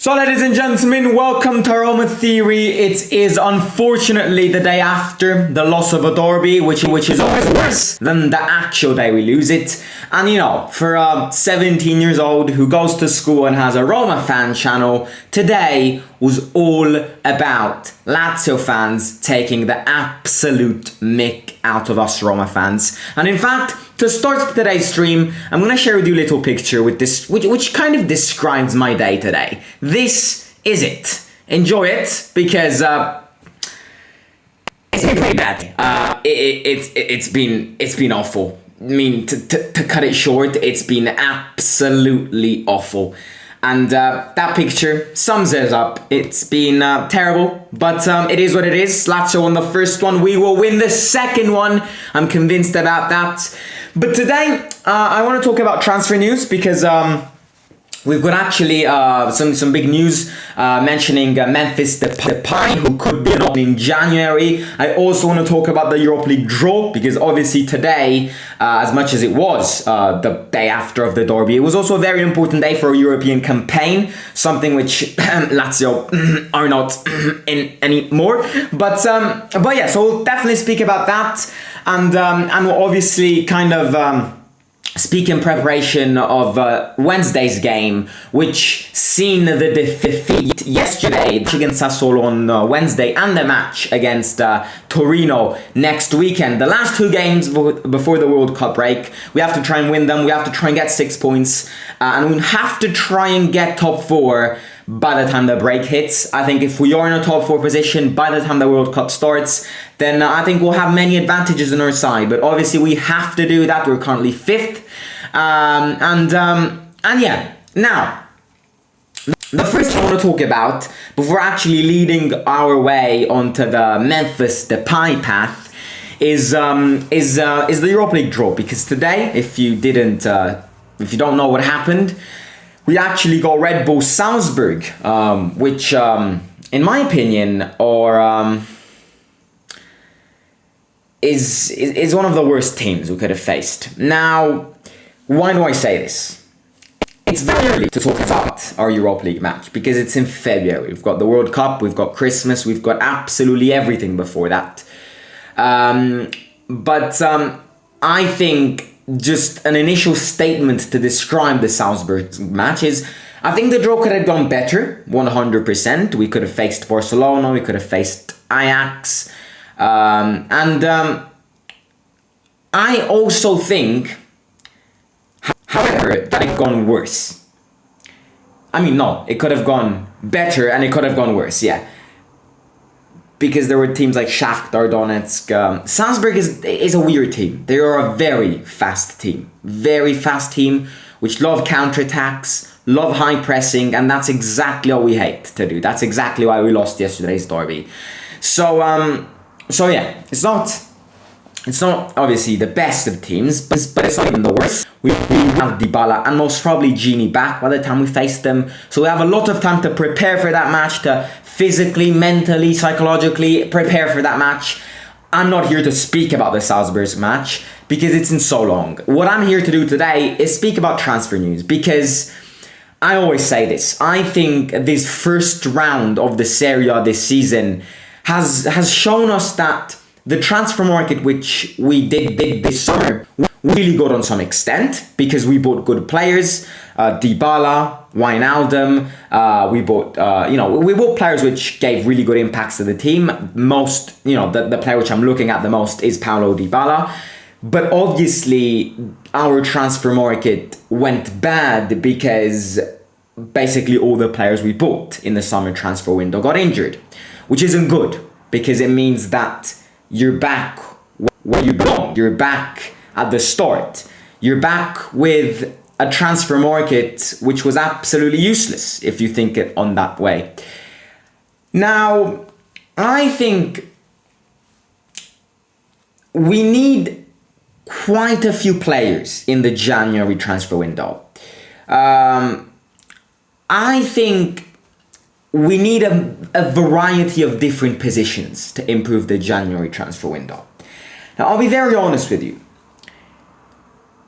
So ladies and gentlemen, welcome to Roma Theory. It is unfortunately the day after the loss of a derby, which is always worse than the actual day we lose it. And you know, for a 17 years old who goes to school and has a Roma fan channel, today was all about Lazio fans taking the absolute mick out of us Roma fans. And in fact, to start today's stream, I'm going to share with you a little picture with this, which kind of describes my day today. This is it. Enjoy it, because it's been pretty bad. It's been awful. I mean, to cut it short, it's been absolutely awful. And that picture sums it up. It's been terrible, but it is what it is. Lazio won the first one. We will win the second one. I'm convinced about that. But today, I want to talk about transfer news because we've got actually some big news mentioning Memphis Depay, who could be an in January. I also want to talk about the Europa League draw because obviously today, as much as it was the day after of the derby, it was also a very important day for a European campaign, something which Lazio are not in anymore. But yeah, so we'll definitely speak about that, and we'll obviously kind of speak in preparation of Wednesday's game, which seen the defeat yesterday against Sassuolo on Wednesday and the match against Torino next weekend. The last two games before the World Cup break, we have to try and win them. We have to try and get 6 points, and we have to try and get top 4 by the time the break hits. I think if we are in a top 4 position by the time the World Cup starts, then I think we'll have many advantages on our side. But obviously we have to do that. We're currently 5th. And yeah, now, the first thing I want to talk about, before actually leading our way onto the Memphis Depay path, is the Europa League draw. Because today, if you don't know what happened, we actually got Red Bull Salzburg, which, in my opinion, is one of the worst teams we could have faced. Now, why do I say this? It's very early to talk about our Europa League match because it's in February. We've got the World Cup, we've got Christmas, we've got absolutely everything before that. But I think just an initial statement to describe the Salzburg match is, I think the draw could have gone better, 100%. We could have faced Barcelona, we could have faced Ajax. And I also think, however, that it could have gone worse. I mean, no, it could have gone better and it could have gone worse, yeah. Because there were teams like Shakhtar Donetsk. Salzburg is a weird team. They are a very fast team. Very fast team, which love counterattacks, love high pressing, and that's exactly what we hate to do. That's exactly why we lost yesterday's derby. So yeah, it's not obviously the best of teams, but it's not even the worst. We have Dybala and most probably Gini back by the time we face them. So we have a lot of time to prepare for that match, to physically, mentally, psychologically prepare for that match. I'm not here to speak about the Salzburg match because it's in so long. What I'm here to do today is speak about transfer news, because I always say this. I think this first round of the Serie A this season has shown us that the transfer market which we did this summer really good on some extent, because we bought good players, Dybala, Wijnaldum, we bought players which gave really good impacts to the team. The player which I'm looking at the most is Paulo Dybala. But obviously our transfer market went bad because basically all the players we bought in the summer transfer window got injured, which isn't good because it means that you're back where you belong. You're back at the start. You're back with a transfer market which was absolutely useless if you think it on that way. Now, I think we need quite a few players in the January transfer window. I think we need a variety of different positions to improve the January transfer window. Now, I'll be very honest with you.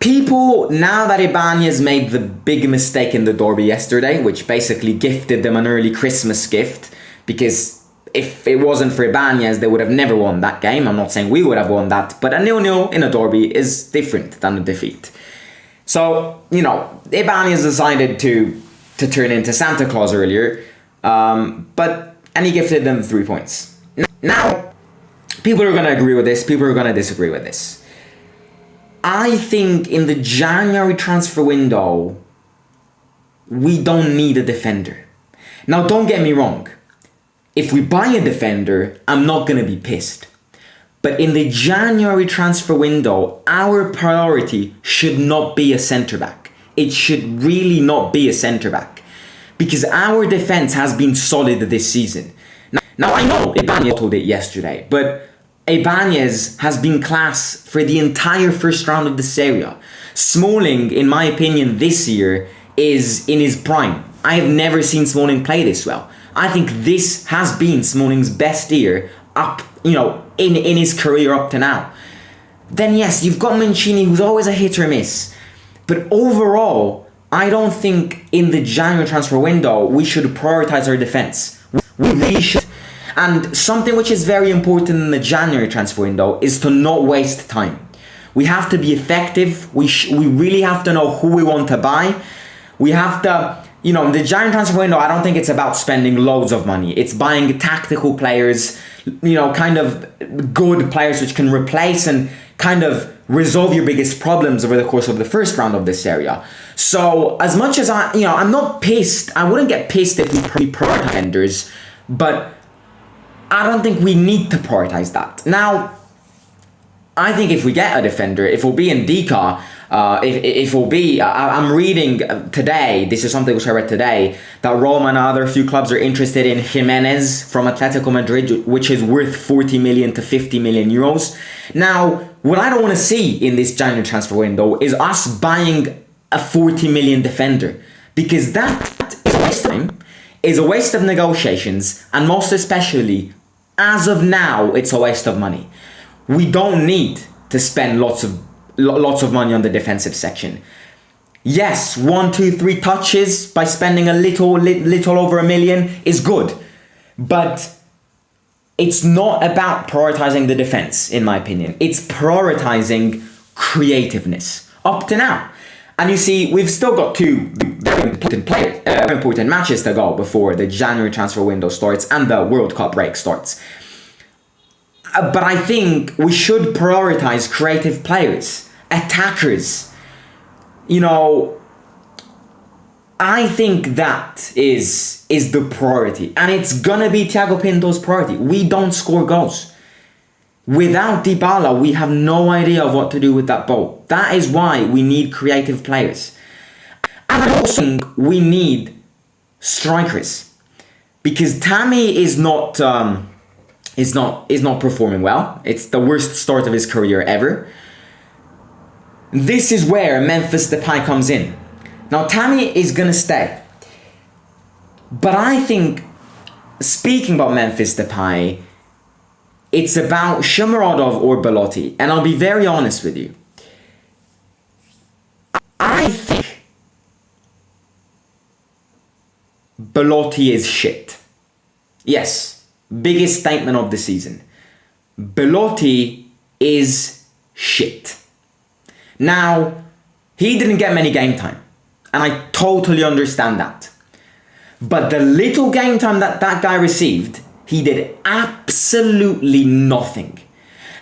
People, now that Ibanez made the big mistake in the derby yesterday, which basically gifted them an early Christmas gift, because if it wasn't for Ibanez, they would have never won that game. I'm not saying we would have won that, but a 0-0 in a derby is different than a defeat. So, Ibanez decided to turn into Santa Claus earlier, and he gifted them 3 points. Now, people are going to agree with this, people are going to disagree with this. I think in the January transfer window, we don't need a defender. Now, don't get me wrong. If we buy a defender, I'm not going to be pissed. But in the January transfer window, our priority should not be a centre-back. It should really not be a centre-back. Because our defence has been solid this season. Now I know Ibanez told it yesterday, but Ibanez has been class for the entire first round of the Serie A. Smalling, in my opinion, this year is in his prime. I have never seen Smalling play this well. I think this has been Smalling's best year up, in his career up to now. Then yes, you've got Mancini, who's always a hit or miss. But overall, I don't think in the January transfer window we should prioritise our defence. We really should. And something which is very important in the January transfer window is to not waste time. We have to be effective. We really have to know who we want to buy. We have to, in the January transfer window, I don't think it's about spending loads of money. It's buying tactical players, kind of good players which can replace and kind of resolve your biggest problems over the course of the first round of this area. So as much as I'm not pissed, I wouldn't get pissed if we prioritize defenders, but I don't think we need to prioritise that. Now, I think if we get a defender, if it'll be Ndika, if it'll be, I'm reading today, this is something which I read today, that Roma and other few clubs are interested in Jimenez from Atletico Madrid, which is worth 40 million to 50 million euros. Now, what I don't want to see in this January transfer window is us buying a 40 million defender, because that is a waste of time, is a waste of negotiations, and most especially, as of now, it's a waste of money. We don't need to spend lots of money on the defensive section. Yes, 1, 2, 3 touches by spending a little over $1 million is good, but it's not about prioritizing the defense, in my opinion. It's prioritizing creativeness up to now. And you see, we've still got 2 very important matches to go before the January transfer window starts and the World Cup break starts. But I think we should prioritize creative players, attackers. I think that is the priority. And it's gonna be Thiago Pinto's priority. We don't score goals. Without Dybala, we have no idea of what to do with that ball. That is why we need creative players. And I also think we need strikers. Because Tammy is not performing well. It's the worst start of his career ever. This is where Memphis Depay comes in. Now, Tammy is going to stay. But I think, speaking about Memphis Depay, it's about Shomurodov or Belotti. And I'll be very honest with you. I think Belotti is shit. Yes, biggest statement of the season. Belotti is shit. Now, he didn't get many game time. And I totally understand that. But the little game time that guy received, he did absolutely nothing.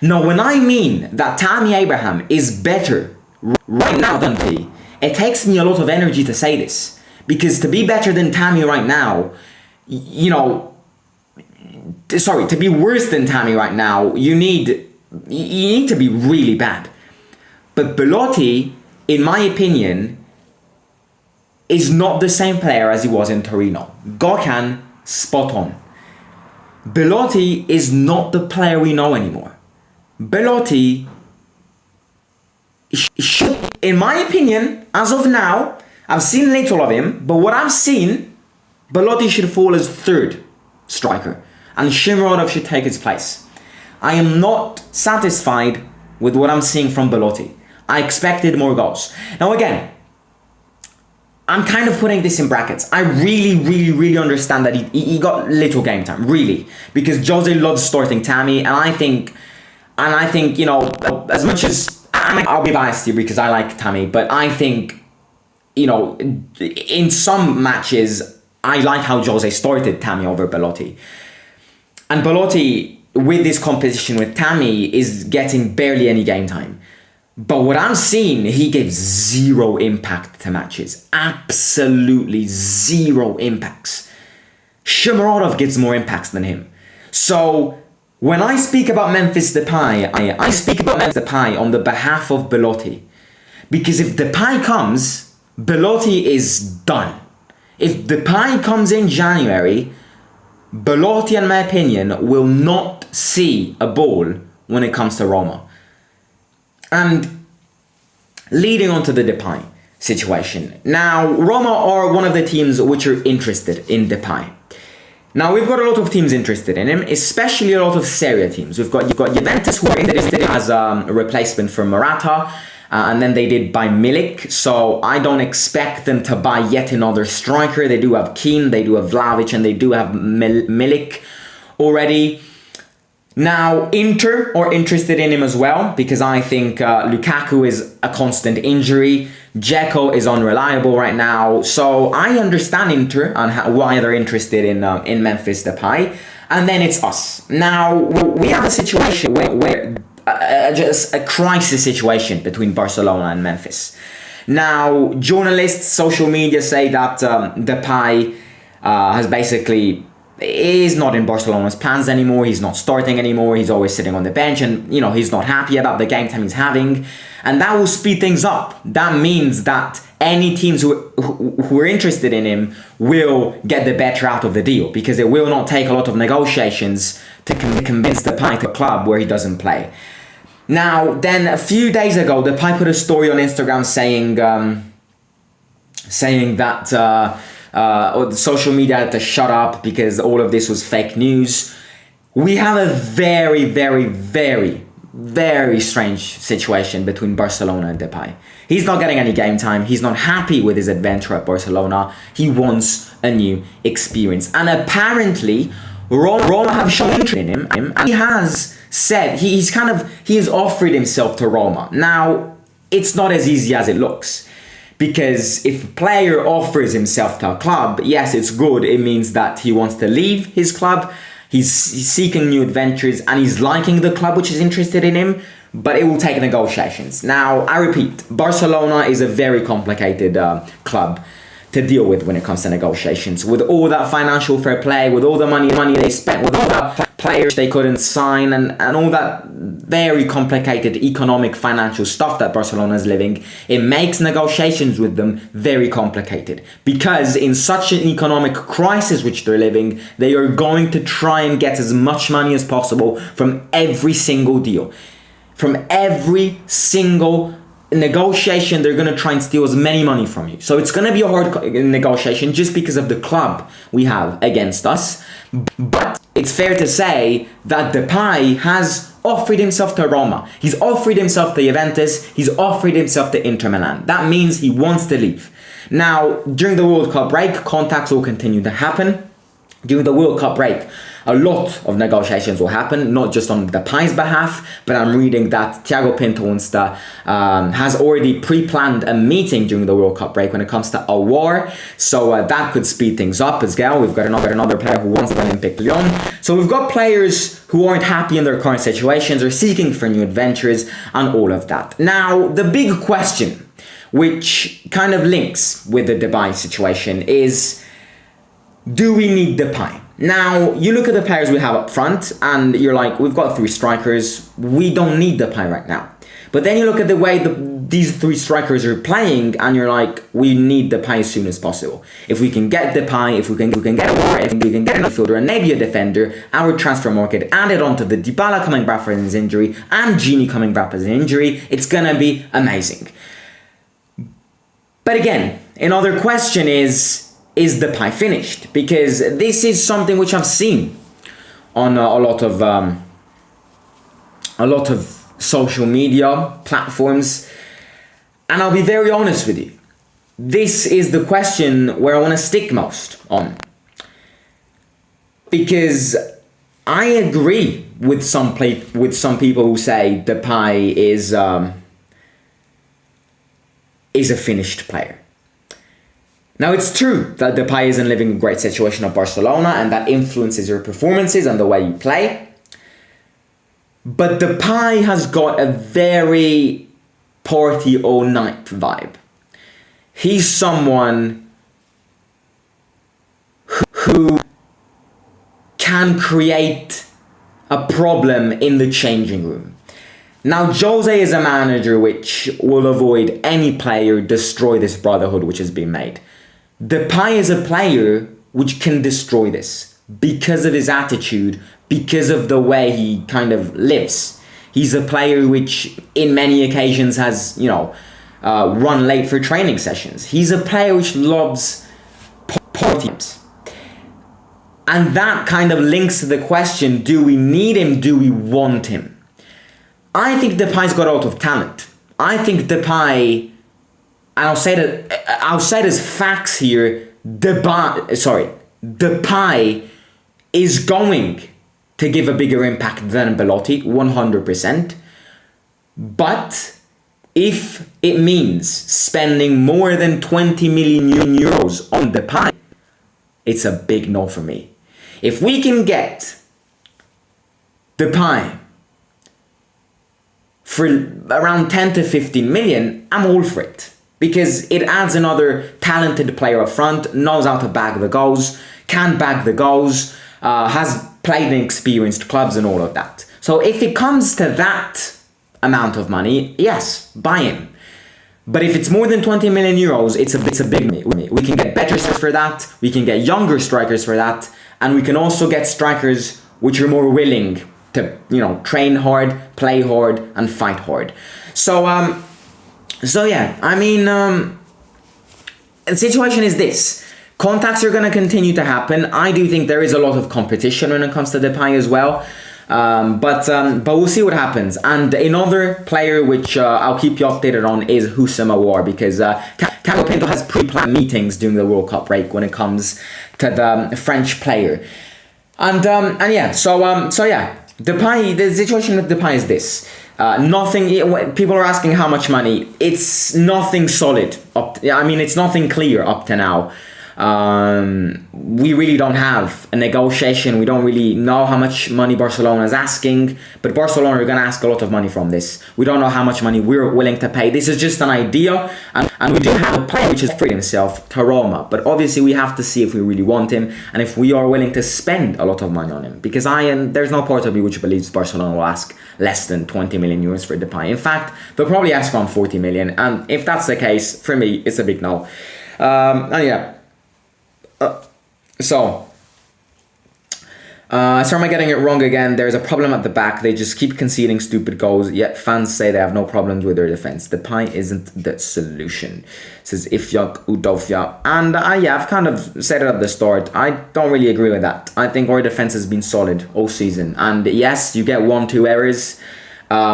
Now, when I mean that Tammy Abraham is better right now than Belotti, it takes me a lot of energy to say this. Because to be better than Tammy right now, to be worse than Tammy right now, you need to be really bad. But Belotti, in my opinion, is not the same player as he was in Torino. Gökhan, spot on. Belotti is not the player we know anymore. Belotti should, in my opinion, as of now, I've seen little of him, but what I've seen, Belotti should fall as 3rd striker, and Shomurodov should take his place. I am not satisfied with what I'm seeing from Belotti. I expected more goals. Now again, I'm kind of putting this in brackets. I really understand that he got little game time, really, because Jose loves starting Tammy, and I think, you know, as much as I'll be biased here because I like Tammy, but I think, you know, in some matches, I like how Jose started Tammy over Belotti. And Belotti, with this competition with Tammy, is getting barely any game time. But what I'm seeing, he gives zero impact to matches. Absolutely zero impacts. Shomurodov gives more impacts than him. So when I speak about Memphis Depay, I speak about Memphis Depay on the behalf of Belotti. Because if Depay comes, Belotti is done. If Depay comes in January, Belotti, in my opinion, will not see a ball when it comes to Roma. And leading on to the Depay situation. Now, Roma are one of the teams which are interested in Depay. Now, we've got a lot of teams interested in him, especially a lot of Serie A teams. You've got Juventus, who are interested as a replacement for Morata, and then they did buy Milik, so I don't expect them to buy yet another striker. They do have Keane, they do have Vlahovic, and they do have Milik already. Now, Inter are interested in him as well, because I think Lukaku is a constant injury. Dzeko is unreliable right now, so I understand Inter and why they're interested in Memphis Depay. And then it's us. Now, we have a situation where just a crisis situation between Barcelona and Memphis. Now, journalists, social media say that Depay has basically is not in Barcelona's plans anymore. He's not starting anymore. He's always sitting on the bench, and you know he's not happy about the game time he's having, and that will speed things up. That means that any teams who are interested in him will get the better out of the deal, because it will not take a lot of negotiations to convince Depay to a club where he doesn't play. Now, then a few days ago, Depay put a story on Instagram saying that or social media had to shut up because all of this was fake news. We have a very strange situation between Barcelona and Depay. He's not getting any game time. He's not happy with his adventure at Barcelona. He wants a new experience. And apparently, Roma have shown interest in him. And he has said, he has offered himself to Roma. Now, it's not as easy as it looks. Because if a player offers himself to a club, yes, it's good. It means that he wants to leave his club. He's seeking new adventures and he's liking the club which is interested in him. But it will take negotiations. Now, I repeat, Barcelona is a very complicated club to deal with when it comes to negotiations. With all that financial fair play, with all the money they spent, with all the players they couldn't sign, and all that very complicated economic financial stuff that Barcelona is living, it makes negotiations with them very complicated. Because in such an economic crisis which they're living, they are going to try and get as much money as possible from every single deal. From every single negotiation, they're going to try and steal as many money from you. So it's going to be a hard negotiation just because of the club we have against us. But it's fair to say that Depay has offered himself to Roma. He's offered himself to Juventus. He's offered himself to Inter Milan. That means he wants to leave. Now, during the World Cup break, contacts will continue to happen. During the World Cup break, a lot of negotiations will happen, not just on Depay's behalf, but I'm reading that Thiago Pinto has already pre-planned a meeting during the World Cup break when it comes to a war, so that could speed things up as well. We've got another player who wants the Olympic Lyon. So we've got players who aren't happy in their current situations, are seeking for new adventures, and all of that. Now, the big question, which kind of links with the Depay situation, is: do we need Depay? Now, you look at the players we have up front and you're like, we've got 3 strikers, we don't need Depay right now. But then you look at the way these 3 strikers are playing and you're like, we need Depay as soon as possible. If we can get Depay, if we can get a warrior, if we can get an midfielder and maybe a defender, our transfer market added on to the Dybala coming back from his injury and Gini coming back from his injury, it's gonna be amazing. But again, another question is Depay finished? Because this is something which I've seen on a lot of social media platforms. And I'll be very honest with you. This is the question where I want to stick most on. Because I agree with some people who say Depay is a finished player. Now, it's true that Depay isn't living a great situation at Barcelona, and that influences your performances and the way you play. But Depay has got a very party all night vibe. He's someone who can create a problem in the changing room. Now, Jose is a manager which will avoid any player destroy this brotherhood which has been made. Depay is a player which can destroy this because of his attitude, because of the way he kind of lives. He's a player which, in many occasions, has, run late for training sessions. He's a player which loves parties. And that kind of links to the question, do we need him? Do we want him? I think Depay's got a lot of talent. I think Depay, and I'll say it as facts here, Depay is going to give a bigger impact than Belotti, 100%. But if it means spending more than 20 million euros on Depay, it's a big no for me. If we can get Depay for around 10 to 15 million, I'm all for it. Because it adds another talented player up front, knows how to bag the goals, can bag the goals, has played in experienced clubs and all of that. So if it comes to that amount of money, yes, buy him. But if it's more than 20 million euros, it's a big money. We can get better strikers for that, we can get younger strikers for that, and we can also get strikers which are more willing to, train hard, play hard, and fight hard. So yeah, the situation is this. Contacts are going to continue to happen. I do think there is a lot of competition when it comes to Depay as well. But we'll see what happens. And another player which I'll keep you updated on is Houssem Aouar, because Carlo Pinto has pre-planned meetings during the World Cup break when it comes to the French player. And yeah, so yeah, Depay. The situation with Depay is this. Nothing. People are asking how much money. It's nothing solid. It's nothing clear up to now. We really don't have a negotiation. We don't really know how much money Barcelona is asking, but Barcelona are going to ask a lot of money from this. We don't know how much money we're willing to pay. This is just an idea, and we do have a player which has freed himself to Roma, but obviously we have to see if we really want him and if we are willing to spend a lot of money on him, because there's no part of me which believes Barcelona will ask less than 20 million euros for Depay. In fact, they'll probably ask around 40 million, and if that's the case, for me, it's a big no. And yeah. So am I getting it wrong again? There's a problem at the back. They just keep conceding stupid goals, yet fans say they have no problems with their defense. Depay isn't the solution, says Ifyak Udofya. And I've kind of said it at the start. I don't really agree with that. I think our defense has been solid all season. And yes, you get 1-2 errors.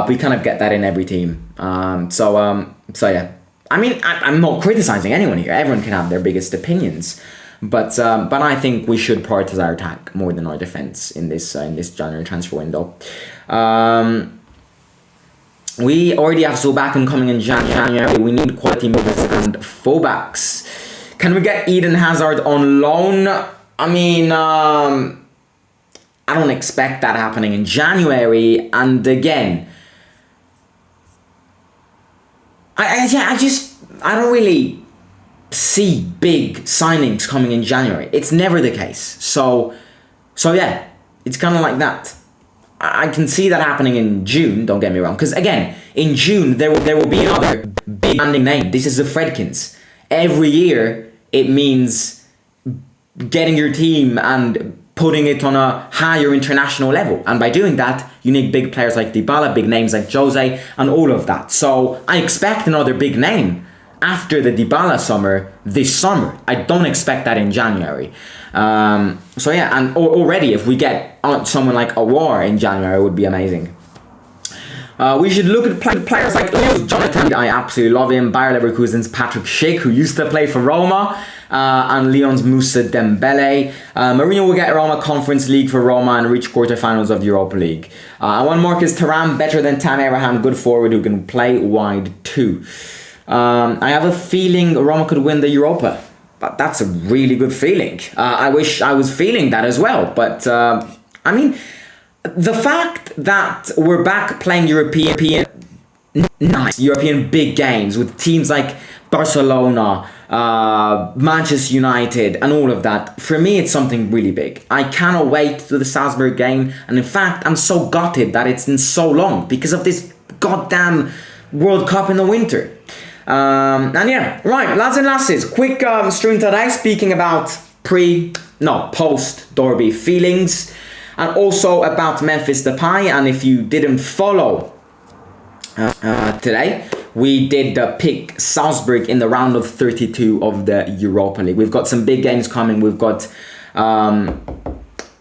We kind of get that in every team. So yeah. I'm not criticizing anyone here. Everyone can have their biggest opinions. But I think we should prioritize our attack more than our defense in this January transfer window. We already have Solbakken coming in January. We need quality movers and fullbacks. Can we get Eden Hazard on loan? I don't expect that happening in January. And again, I don't really see big signings coming in January. It's never the case. So yeah, it's kind of like that. I can see that happening in June, don't get me wrong. Because again, in June, there will be another big branding name. This is the Fredkins. Every year, it means getting your team and putting it on a higher international level. And by doing that, you need big players like Dybala, big names like Jose, and all of that. So I expect another big name after the Dybala summer this summer. I don't expect that in January. So yeah, and already if we get someone like Aouar in January, it would be amazing. We should look at players like Jonathan. I absolutely love him. Bayer Leverkusen's Patrick Schick, who used to play for Roma, and Lyon's Moussa Dembele. Mourinho will get Roma Conference League for Roma and reach quarterfinals of the Europa League. I want Marcus Thuram, better than Tam Abraham, good forward who can play wide too. I have a feeling Roma could win the Europa, but that's a really good feeling. I wish I was feeling that as well, but I mean, the fact that we're back playing European big games with teams like Barcelona, Manchester United and all of that, for me it's something really big. I cannot wait to the Salzburg game, and in fact I'm so gutted that it's been so long because of this goddamn World Cup in the winter. And yeah, right, lads and lasses, quick stream today speaking about post derby feelings, and also about Memphis Depay. And if you didn't follow today, we did pick Salzburg in the round of 32 of the Europa League. We've got some big games coming. We've got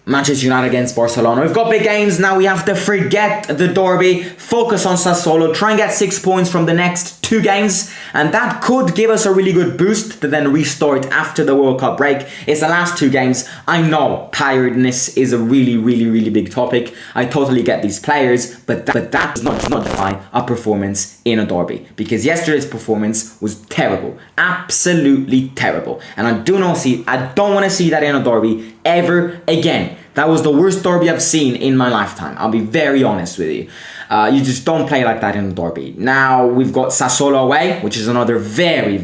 Manchester United against Barcelona. We've got big games. Now we have to forget the derby, focus on Sassuolo, try and get 6 points from the next 2 games, and that could give us a really good boost to then restart after the World Cup break. It's the last 2 games. I know tiredness is a really big topic. I totally get these players, but that does not justify a performance in a derby, because yesterday's performance was terrible, absolutely terrible, and I don't want to see that in a derby ever again. That was the worst derby I've seen in my lifetime. I'll be very honest with you. You just don't play like that in a derby. Now we've got Sassuolo away, which is another very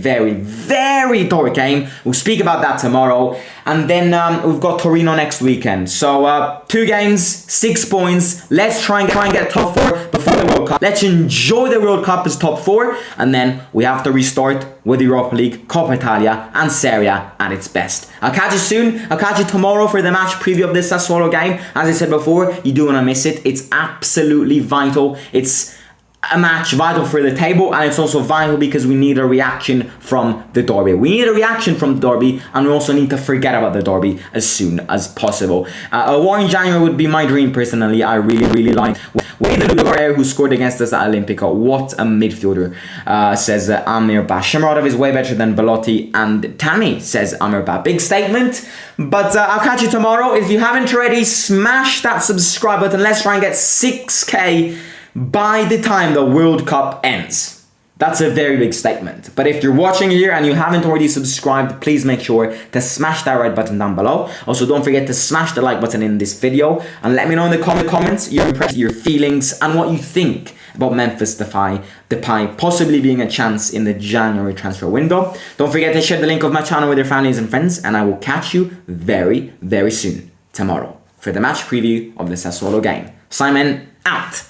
dark game. We'll speak about that tomorrow. And then we've got Torino next weekend. So 2 games, 6 points. Let's try and get top 4 before the World Cup. Let's enjoy the World Cup as top 4. And then we have to restart with the Europa League, Coppa Italia and Serie A at its best. I'll catch you soon. I'll catch you tomorrow for the match preview of this Sassuolo game. As I said before, you don't want to miss it. It's absolutely vital. It's a match vital for the table, and it's also vital because we need a reaction from the derby. We need a reaction from the derby, and we also need to forget about the derby as soon as possible. A war in January would be my dream personally. I really like Lugar, who scored against us at Olimpico. What a midfielder, says Amir Ba. Shomurodov is way better than Belotti and Tani, says Amir Ba. Big statement, but I'll catch you tomorrow. If you haven't already, smash that subscribe button. Let's try and get 6k by the time the World Cup ends. That's a very big statement. But if you're watching here and you haven't already subscribed, please make sure to smash that red button down below. Also, don't forget to smash the like button in this video and let me know in the comments your impressions, your feelings, and what you think about Memphis Depay possibly being a chance in the January transfer window. Don't forget to share the link of my channel with your families and friends, and I will catch you very soon tomorrow for the match preview of the Sassuolo game. Simon out.